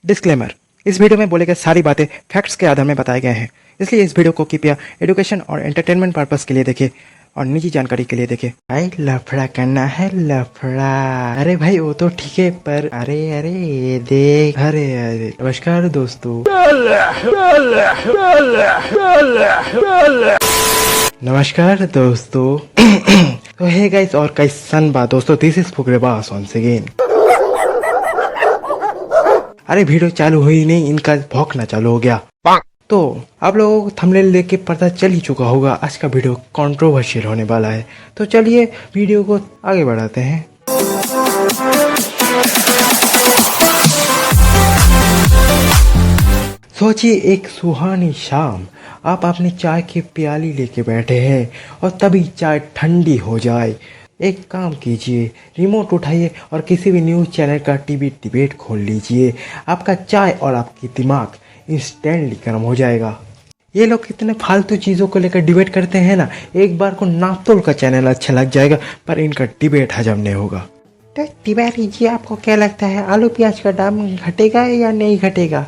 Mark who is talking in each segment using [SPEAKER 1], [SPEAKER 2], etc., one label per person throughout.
[SPEAKER 1] Disclaimer, इस video में बोले गए सारी बातें फैक्ट्स के आधार में बताए गए हैं, इसलिए इस वीडियो को कृपया एजुकेशन और एंटरटेनमेंट पर्पस के लिए देखें और निजी जानकारी के लिए देखें। भाई लफड़ा करना है लफड़ा। अरे भाई वो तो ठीक है, पर अरे अरे ये देख, अरे अरे। नमस्कार दोस्तों। नमस्कार दोस्तों। तो हे गाइस, और कैसन बा दोस्तों, दिस इज फुकरेबास वंस अगेन। अरे वीडियो चालू हुई नहीं, इनका भौंकना चालू हो गया। तो आप लोगों को थंबनेल देख के पता चल ही चुका होगा आज का वीडियो कंट्रोवर्शियल होने वाला है। तो चलिए वीडियो को आगे बढ़ाते हैं। सोचिए एक सुहानी शाम, आप अपनी चाय की प्याली लेके बैठे हैं और तभी चाय ठंडी हो जाए। एक काम कीजिए, रिमोट उठाइए और किसी भी न्यूज़ चैनल का टीवी डिबेट खोल लीजिए। आपका चाय और आपकी दिमाग इंस्टेंटली गर्म हो जाएगा। ये लोग कितने फालतू चीज़ों को लेकर डिबेट करते हैं ना, एक बार को नापतोल का चैनल अच्छा लग जाएगा पर इनका डिबेट हजम नहीं होगा। तो तिवारी जी, आपको क्या लगता है आलू प्याज का दाम घटेगा या नहीं घटेगा?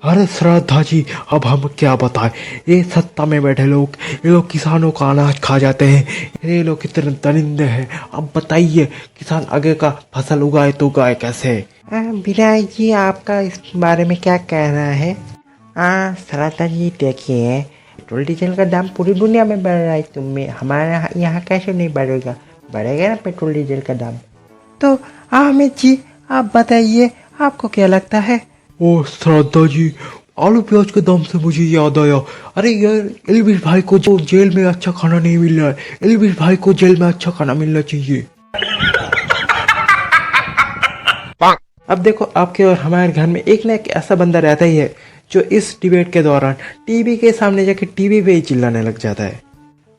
[SPEAKER 1] अरे श्रद्धा जी, अब हम क्या बताएं, ये सत्ता में बैठे लोग, ये लोग किसानों का अनाज खा जाते हैं। ये लोग कितने दरिंदे हैं। अब बताइए, किसान आगे का फसल उगाए तो उगाए कैसे? विनायक जी, आपका इस बारे में क्या कहना है? श्रद्धा जी देखिए, पेट्रोल डीजल का दाम पूरी दुनिया में बढ़ रहा है, तुम्हें हमारे यहाँ कैसे नहीं बढ़ेगा? बढ़ेगा ना पेट्रोल डीजल का दाम। तो अहमद जी, आप बताइए, आपको क्या लगता है? ओ श्रद्धा जी, आलू प्याज के दाम से मुझे याद आया, अरे यार एलविश भाई को जो जेल में अच्छा खाना नहीं मिल रहा है, एलविश भाई को जेल में अच्छा खाना मिलना चाहिए। अब देखो, आपके और हमारे घर में एक ना एक ऐसा बंदा रहता ही है जो इस डिबेट के दौरान टीवी के सामने जाके टीवी पे ही चिल्लाने लग जाता है।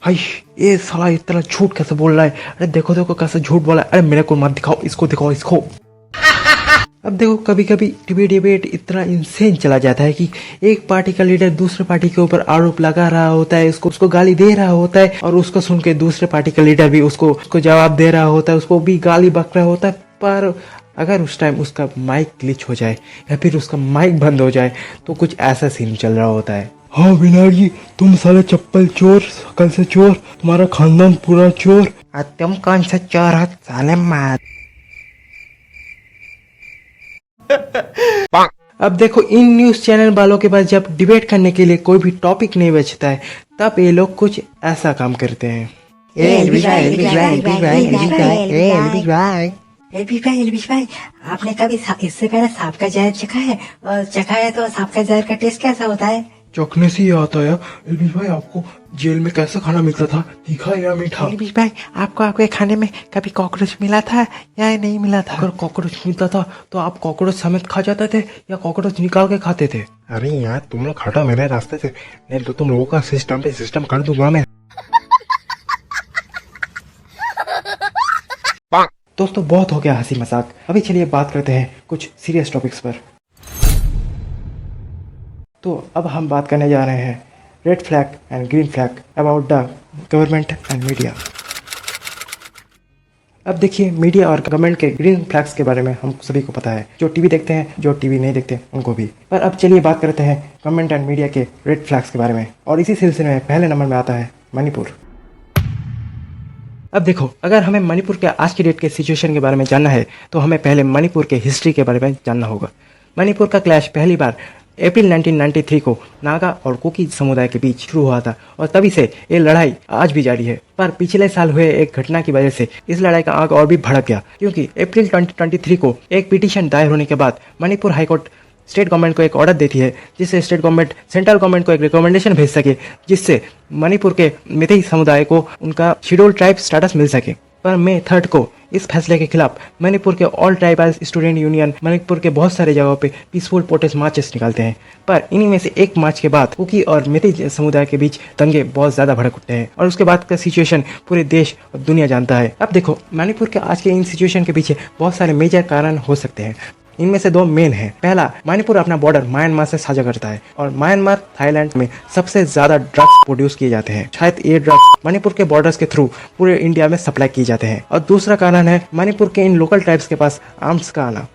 [SPEAKER 1] हाय, ये साला इतना झूठ कैसे बोल रहा है, अरे देखो देखो कैसे झूठ बोला है, अरे मेरे को मत दिखाओ, इसको दिखाओ इसको। अब देखो, कभी कभी डिबेट इतना इंसेन चला जाता है कि एक पार्टी का लीडर दूसरे पार्टी के ऊपर आरोप लगा रहा होता है, उसको गाली दे रहा होता है, और उसको सुन के दूसरे पार्टी का लीडर भी उसको जवाब दे रहा होता है, उसको भी गाली बक रहा होता है। पर अगर उस टाइम उसका माइक ग्लिच हो जाए या फिर उसका माइक बंद हो जाए तो कुछ ऐसा सीन चल रहा होता है। हाँ विनायक जी, तुम साले चप्पल चोर, शकल से चोर, तुम्हारा खानदान पूरा चोर। तुम कौन सा चोर हो साले मार। अब देखो, इन न्यूज चैनल वालों के पास जब डिबेट करने के लिए कोई भी टॉपिक नहीं बचता है, तब ये लोग कुछ ऐसा काम करते हैं।
[SPEAKER 2] एलबीश भाई, आपने कभी इससे पहले सांप का जहर चखा है? और चखा है तो सांप का जहर का टेस्ट कैसा होता है?
[SPEAKER 1] चखने से ही आता है। एलबीश भाई, आपको जेल में कैसा खाना मिलता था, तीखा या मीठा? एलबीश भाई, आपके खाने में कभी कॉकरोच मिला था या नहीं मिला था? अगर कॉकरोच मिलता था तो आप कॉकरोच समेत खा जाते थे या कॉकरोच निकाल के खाते थे? अरे यार, तुम लोग हटो मेरे रास्ते से, नहीं तो तुम लोगों का सिस्टम पे सिस्टम कर दूंगा मैं। दोस्तों, बहुत हो गया हंसी मजाक, अभी चलिए बात करते हैं कुछ सीरियस टॉपिक्स पर। तो अब हम बात करने जा रहे हैं red flag and green flag about the government and media. अब देखिए, मीडिया और गवर्नमेंट के ग्रीन फ्लैग्स के बारे में हम सभी को पता है, जो टीवी देखते हैं, जो टीवी नहीं देखते उनको भी। पर अब चलिए बात करते हैं गवर्नमेंट एंड मीडिया के रेड फ्लैग्स के बारे में, और इसी सिलसिले में पहले नंबर में आता है मणिपुर। अब देखो, अगर हमें मणिपुर के आज की डेट के सिचुएशन के बारे में जानना है तो हमें पहले मणिपुर के हिस्ट्री के बारे में जानना होगा। मणिपुर का क्लैश पहली बार अप्रैल 1993 को नागा और कुकी समुदाय के बीच शुरू हुआ था, और तभी से ये लड़ाई आज भी जारी है। पर पिछले साल हुए एक घटना की वजह से इस लड़ाई का आग और भी भड़क गया, क्योंकि अप्रैल 2023 को एक पिटीशन दायर होने के बाद मणिपुर हाईकोर्ट स्टेट गवर्नमेंट को एक ऑर्डर देती है, जिससे स्टेट गवर्नमेंट सेंट्रल गवर्नमेंट को एक रिकमेंडेशन भेज सके, जिससे मणिपुर के मेतेई समुदाय को उनका शेड्यूल्ड ट्राइब स्टेटस मिल सके। पर मई 3 को इस फैसले के खिलाफ मणिपुर के all tribal student union Manipur के बहुत सारे जगहों पे पीसफुल प्रोटेस्ट मार्चेस निकालते हैं। पर इन्हीं में से एक मार्च के बाद कुकी और मेतेई समुदाय के बीच दंगे बहुत ज्यादा भड़क उठते हैं, और उसके बाद का सिचुएशन पूरे देश और दुनिया जानता है। अब देखो, मणिपुर के आज के इन सिचुएशन के पीछे बहुत सारे मेजर कारण हो सकते हैं। इनमें से दो मेन हैं। पहला, मणिपुर अपना बॉर्डर म्यांमार से साझा करता है, और म्यांमार थाईलैंड में सबसे ज्यादा ड्रग्स प्रोड्यूस किए जाते हैं। शायद ये ड्रग्स मणिपुर के बॉर्डर्स के थ्रू पूरे इंडिया में सप्लाई किए जाते हैं। और दूसरा कारण है मणिपुर के इन लोकल ट्राइब्स के पास आर्म्स का आना।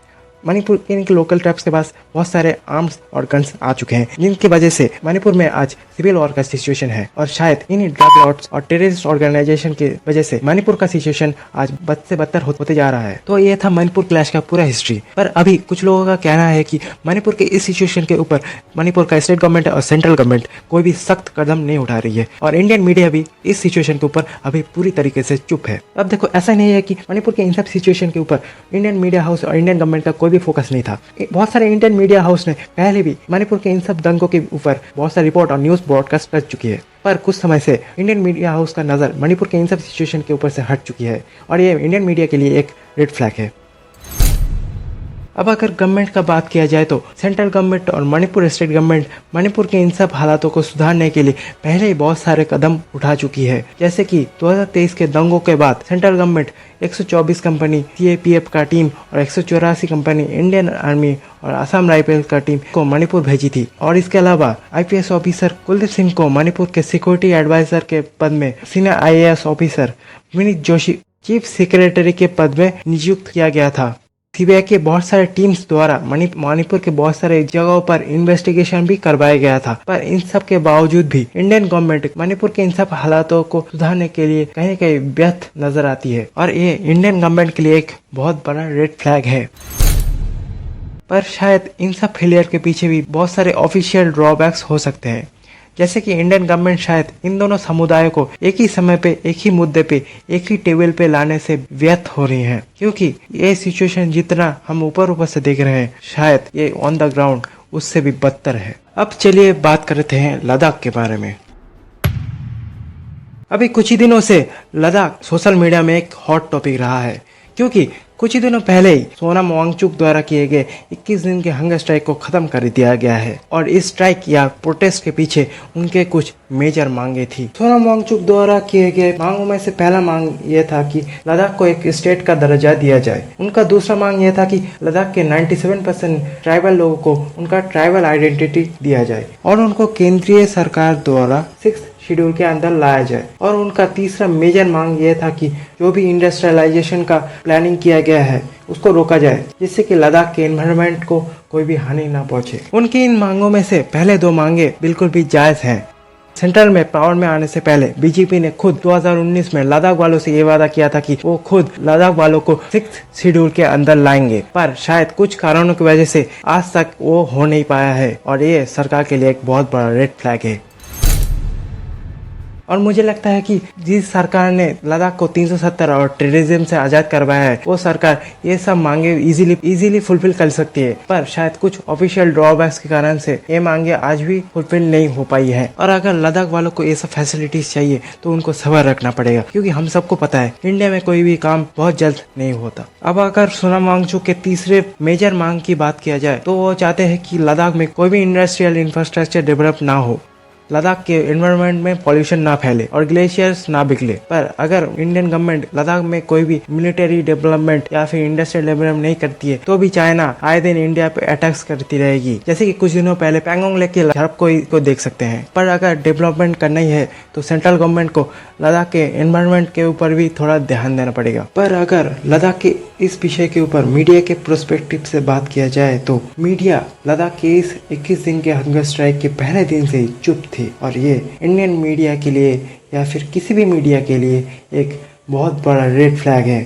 [SPEAKER 1] मणिपुर के लोकल ट्राइब्स के पास बहुत सारे आर्म्स और गन्स आ चुके हैं, जिनकी वजह से मणिपुर में आज सिविल वॉर का सिचुएशन है। और शायद इन्हीं ड्रग लॉर्ड्स और टेररिस्ट ऑर्गेनाइजेशन की वजह से मणिपुर का सिचुएशन आज बद से बदतर होते जा रहा है। तो ये था मणिपुर क्लैश का पूरा हिस्ट्री। पर अभी कुछ लोगों का कहना है कि मणिपुर के इस सिचुएशन के ऊपर मणिपुर का स्टेट गवर्नमेंट और सेंट्रल गवर्नमेंट कोई भी सख्त कदम नहीं उठा रही है, और इंडियन मीडिया भी इस सिचुएशन के ऊपर अभी पूरी तरीके से चुप है। अब देखो, ऐसा नहीं है कि मणिपुर के इन सब सिचुएशन के ऊपर इंडियन मीडिया हाउस और इंडियन गवर्नमेंट का कोई भी फोकस नहीं था। बहुत सारे इंडियन मीडिया हाउस ने पहले भी मणिपुर के इन सब दंगों के ऊपर बहुत सारी रिपोर्ट और न्यूज ब्रॉडकास्ट कर चुकी है, पर कुछ समय से इंडियन मीडिया हाउस का नज़र मणिपुर के इन सब सिचुएशन के ऊपर से हट चुकी है, और ये इंडियन मीडिया के लिए एक रेड फ्लैग है। अब अगर गवर्नमेंट का बात किया जाए तो सेंट्रल गवर्नमेंट और मणिपुर स्टेट गवर्नमेंट मणिपुर के इन सब हालातों को सुधारने के लिए पहले ही बहुत सारे कदम उठा चुकी है। जैसे कि 2023 के दंगों के बाद सेंट्रल गवर्नमेंट 124 कंपनी सीएपीएफ का टीम और 184 कंपनी इंडियन आर्मी और असम राइफल्स का टीम को मणिपुर भेजी थी। और इसके अलावा आईपीएस ऑफिसर कुलदीप सिंह को मणिपुर के सिक्योरिटी एडवाइजर के पद में, senior IAS officer Vineet Joshi chief secretary के पद में नियुक्त किया गया था। सीबीआई के बहुत सारे टीम्स द्वारा मणिपुर के बहुत सारे जगहों पर इन्वेस्टिगेशन भी करवाया गया था, पर इन सब के बावजूद भी इंडियन गवर्नमेंट मणिपुर के इन सब हालातों को सुधारने के लिए कहीं न कहीं व्यर्थ नजर आती है, और ये इंडियन गवर्नमेंट के लिए एक बहुत बड़ा रेड फ्लैग है। पर शायद इन सब फेलियर के पीछे भी बहुत सारे ऑफिशियल ड्रॉबैक्स हो सकते हैं, जैसे कि इंडियन गवर्नमेंट शायद इन दोनों समुदायों को एक ही समय पे, एक ही मुद्दे पे, एक ही टेबल पे लाने से व्यर्थ हो रही है, क्योंकि ये सिचुएशन जितना हम ऊपर से देख रहे हैं, शायद ये ऑन द ग्राउंड उससे भी बदतर है। अब चलिए बात करते हैं लद्दाख के बारे में। अभी कुछ ही दिनों से लद्दाख सोशल मीडिया में एक हॉट टॉपिक रहा है, क्योंकि कुछ ही दिनों पहले ही सोनम वांगचुक द्वारा किए गए 21 दिन के हंगर स्ट्राइक को खत्म कर दिया गया है, और इस स्ट्राइक या प्रोटेस्ट के पीछे उनके कुछ मेजर मांगे थी। सोनम वांगचुक द्वारा किए गए मांगों में से पहला मांग यह था कि लद्दाख को एक स्टेट का दर्जा दिया जाए। उनका दूसरा मांग यह था कि लद्दाख के 97% ट्राइबल लोगों को उनका ट्राइबल आइडेंटिटी दिया जाए, और उनको केंद्रीय सरकार द्वारा 6th शेड्यूल के अंदर लाया जाए। और उनका तीसरा मेजर मांग यह था कि जो भी इंडस्ट्रियलाइजेशन का प्लानिंग किया गया है उसको रोका जाए, जिससे कि लद्दाख के एनवायरनमेंट को कोई भी हानि ना पहुंचे। उनकी इन मांगों में से पहले दो मांगे बिल्कुल भी जायज हैं। सेंट्रल में पावर में आने से पहले बीजेपी ने खुद 2019 में लद्दाख वालों से ये वादा किया था कि वो खुद लद्दाख वालों को 6th शेड्यूल के अंदर लाएंगे, पर शायद कुछ कारणों की वजह से आज तक वो हो नहीं पाया है, और ये सरकार के लिए एक बहुत बड़ा रेड फ्लैग है। और मुझे लगता है कि जिस सरकार ने लद्दाख को 370 और टेररिज्म से आज़ाद करवाया है, वो सरकार ये सब मांगे इजीली फुलफिल कर सकती है, पर शायद कुछ ऑफिशियल ड्रॉबैक्स के कारण से ये मांगे आज भी फुलफिल नहीं हो पाई है। और अगर लद्दाख वालों को ये सब फैसिलिटीज चाहिए तो उनको सब्र रखना पड़ेगा, क्योंकि हम सबको पता है इंडिया में कोई भी काम बहुत जल्द नहीं होता। अब अगर सोनम वांगचुक के तीसरे मेजर मांग की बात किया जाए तो वो चाहते हैं कि लद्दाख में कोई भी इंडस्ट्रियल इंफ्रास्ट्रक्चर डेवलप ना हो, लद्दाख के एनवायरनमेंट में पॉल्यूशन ना फैले और ग्लेशियर्स ना बिगड़े। पर अगर इंडियन गवर्नमेंट लद्दाख में कोई भी मिलिट्री डेवलपमेंट या फिर इंडस्ट्रियल डेवलपमेंट नहीं करती है तो भी चाइना आए दिन इंडिया पे अटैक्स करती रहेगी, जैसे कि कुछ दिनों पहले पैंगोंग लेक की झड़प को देख सकते हैं। पर अगर डेवलपमेंट करना ही है तो सेंट्रल गवर्नमेंट को लद्दाख के एनवायरनमेंट के ऊपर भी थोड़ा ध्यान देना पड़ेगा। पर अगर लद्दाख के इस विषय के ऊपर मीडिया के प्रोस्पेक्टिव से बात किया जाए तो मीडिया लद्दाख के इस 21 दिन के हंगर स्ट्राइक के पहले दिन से ही चुप थी, और ये इंडियन मीडिया के लिए या फिर किसी भी मीडिया के लिए एक बहुत बड़ा रेड फ्लैग है,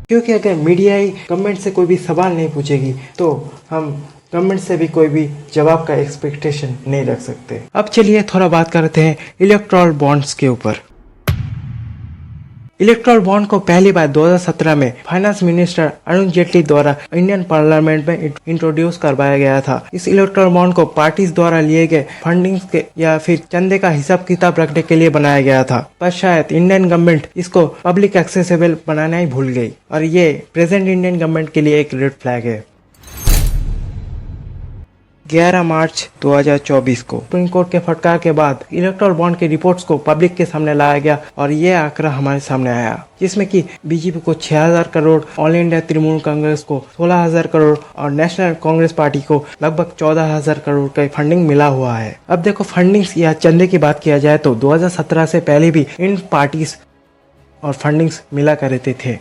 [SPEAKER 1] क्योंकि अगर मीडिया ही गवर्नमेंट से कोई भी सवाल नहीं पूछेगी तो हम गवर्नमेंट से भी कोई भी जवाब का एक्सपेक्टेशन नहीं रख सकते। अब चलिए थोड़ा बात करते हैं इलेक्टोरल बॉन्ड्स के ऊपर। इलेक्टोरल बॉन्ड को पहली बार 2017 में फाइनेंस मिनिस्टर अरुण जेटली द्वारा इंडियन पार्लियामेंट में इंट्रोड्यूस करवाया गया था। इस इलेक्टोरल बॉन्ड को पार्टीज द्वारा लिए गए फंडिंग के या फिर चंदे का हिसाब किताब रखने के लिए बनाया गया था, पर शायद इंडियन गवर्नमेंट इसको पब्लिक एक्सेसिबल बनाना ही भूल गई, और ये प्रेजेंट इंडियन गवर्नमेंट के लिए एक रेड फ्लैग है। 11 मार्च 2024 को सुप्रीम कोर्ट के फटकार के बाद इलेक्टोरल बॉन्ड की रिपोर्ट्स को पब्लिक के सामने लाया गया, और ये आंकड़ा हमारे सामने आया, जिसमें कि बीजेपी को 6000 करोड़, ऑल इंडिया तृणमूल कांग्रेस को 16000 करोड़ और नेशनल कांग्रेस पार्टी को लगभग 14000 करोड़ का फंडिंग मिला हुआ है। अब देखो, फंडिंग या चंदे की बात किया जाए तो 2017 से पहले भी इन पार्टीज और फंडिंग्स मिला करते थे,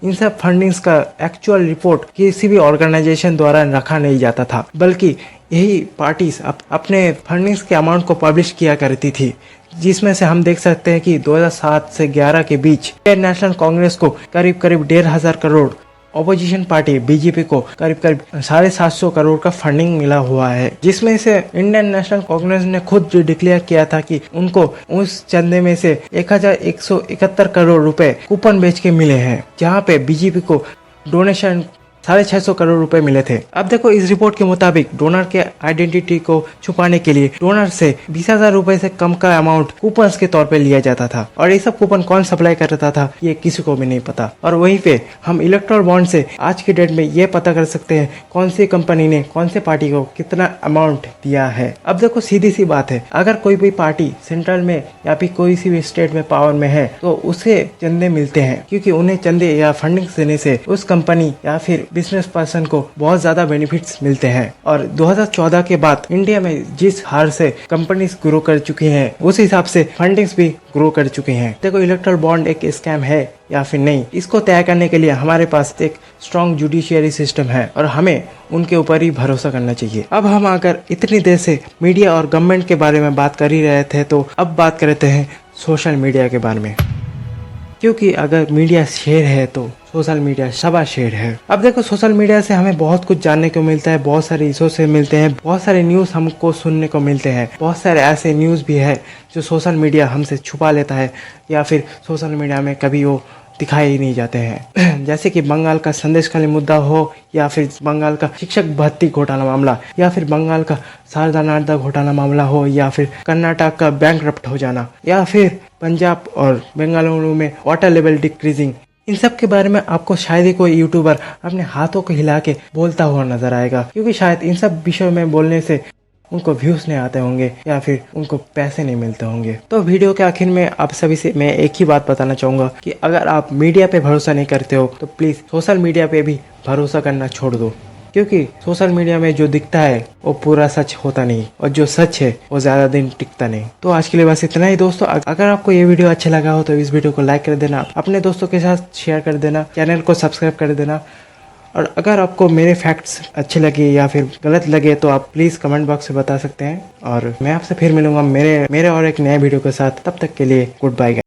[SPEAKER 1] इन सब फंडिंग्स का एक्चुअल रिपोर्ट किसी भी ऑर्गेनाइजेशन द्वारा रखा नहीं जाता था, बल्कि यही पार्टीज अपने फंडिंग्स के अमाउंट को पब्लिश किया करती थी, जिसमें से हम देख सकते हैं कि 2007 से 11 के बीच इंडियन नेशनल कांग्रेस को करीब 1,500 करोड़, ऑपोजिशन पार्टी बीजेपी को करीब 750 करोड़ का फंडिंग मिला हुआ है, जिसमें से इंडियन नेशनल कांग्रेस ने खुद जो डिक्लेयर किया था कि उनको उस चंदे में से 1,171 करोड़ रुपए कूपन बेच के मिले हैं, जहां पे बीजेपी को डोनेशन 650 करोड़ रुपए मिले थे। अब देखो, इस रिपोर्ट के मुताबिक डोनर के आइडेंटिटी को छुपाने के लिए डोनर से 20,000 रुपए से कम का अमाउंट कूपन्स के तौर पे लिया जाता था, और ये सब कूपन कौन सप्लाई करता था ये किसी को भी नहीं पता। और वहीं पे हम इलेक्ट्रल बॉन्ड से आज की डेट में ये पता कर सकते हैं कौन सी कंपनी ने कौन से पार्टी को कितना अमाउंट दिया है। अब देखो, सीधी सी बात है, अगर कोई भी पार्टी सेंट्रल में या फिर कोई सी भी स्टेट में पावर में है तो उसे चंदे मिलते हैं, क्योंकि उन्हें चंदे या फंडिंग देने से उस कंपनी या फिर बिजनेस पर्सन को बहुत ज्यादा बेनिफिट्स मिलते हैं। और 2014 के बाद इंडिया में जिस हार से कंपनीज ग्रो कर चुकी हैं, उस हिसाब से फंडिंग्स भी ग्रो कर चुके हैं। देखो, इलेक्ट्रल बॉन्ड एक स्कैम है या फिर नहीं, इसको तय करने के लिए हमारे पास एक स्ट्रॉन्ग जुडिशियरी सिस्टम है और हमें उनके ऊपर ही भरोसा करना चाहिए। अब हम अगर इतनी देर से मीडिया और गवर्नमेंट के बारे में बात कर ही रहे थे, तो अब बात करते हैं सोशल मीडिया के बारे में, क्योंकि अगर मीडिया शेर है तो सोशल मीडिया सवा शेर है। अब देखो, सोशल मीडिया से हमें बहुत कुछ जानने को मिलता है, बहुत सारे रिसोर्सेज मिलते हैं, बहुत सारे न्यूज़ हमको सुनने को मिलते हैं, बहुत सारे ऐसे न्यूज़ भी है जो सोशल मीडिया हमसे छुपा लेता है या फिर सोशल मीडिया में कभी वो दिखाए ही नहीं जाते हैं। जैसे कि बंगाल का संदेशखाली मुद्दा हो, या फिर बंगाल का शिक्षक भर्ती घोटाला मामला, या फिर बंगाल का शारदा नारदा घोटाला मामला हो, या फिर कर्नाटक का बैंकरप्ट हो जाना, या फिर पंजाब और बेंगलुरु में वाटर लेवल डिक्रीजिंग। इन सब के बारे में आपको शायद ही कोई यूट्यूबर अपने हाथों को हिला के बोलता हुआ नजर आएगा, क्योंकि शायद इन सब विषयों में बोलने से उनको व्यूज नहीं आते होंगे या फिर उनको पैसे नहीं मिलते होंगे। तो वीडियो के आखिर में आप सभी से मैं एक ही बात बताना चाहूंगा कि अगर आप मीडिया पे भरोसा नहीं करते हो तो प्लीज सोशल मीडिया पे भी भरोसा करना छोड़ दो, क्योंकि सोशल मीडिया में जो दिखता है वो पूरा सच होता नहीं, और जो सच है वो ज्यादा दिन टिकता नहीं। तो आज के लिए बस इतना ही दोस्तों। अगर आपको ये वीडियो अच्छा लगा हो तो इस वीडियो को लाइक कर देना, अपने दोस्तों के साथ शेयर कर देना, चैनल को सब्सक्राइब कर देना, और अगर आपको मेरे फैक्ट्स अच्छे लगे या फिर गलत लगे तो आप प्लीज़ कमेंट बॉक्स में बता सकते हैं। और मैं आपसे फिर मिलूंगा मेरे और एक नए वीडियो के साथ। तब तक के लिए गुड बाय।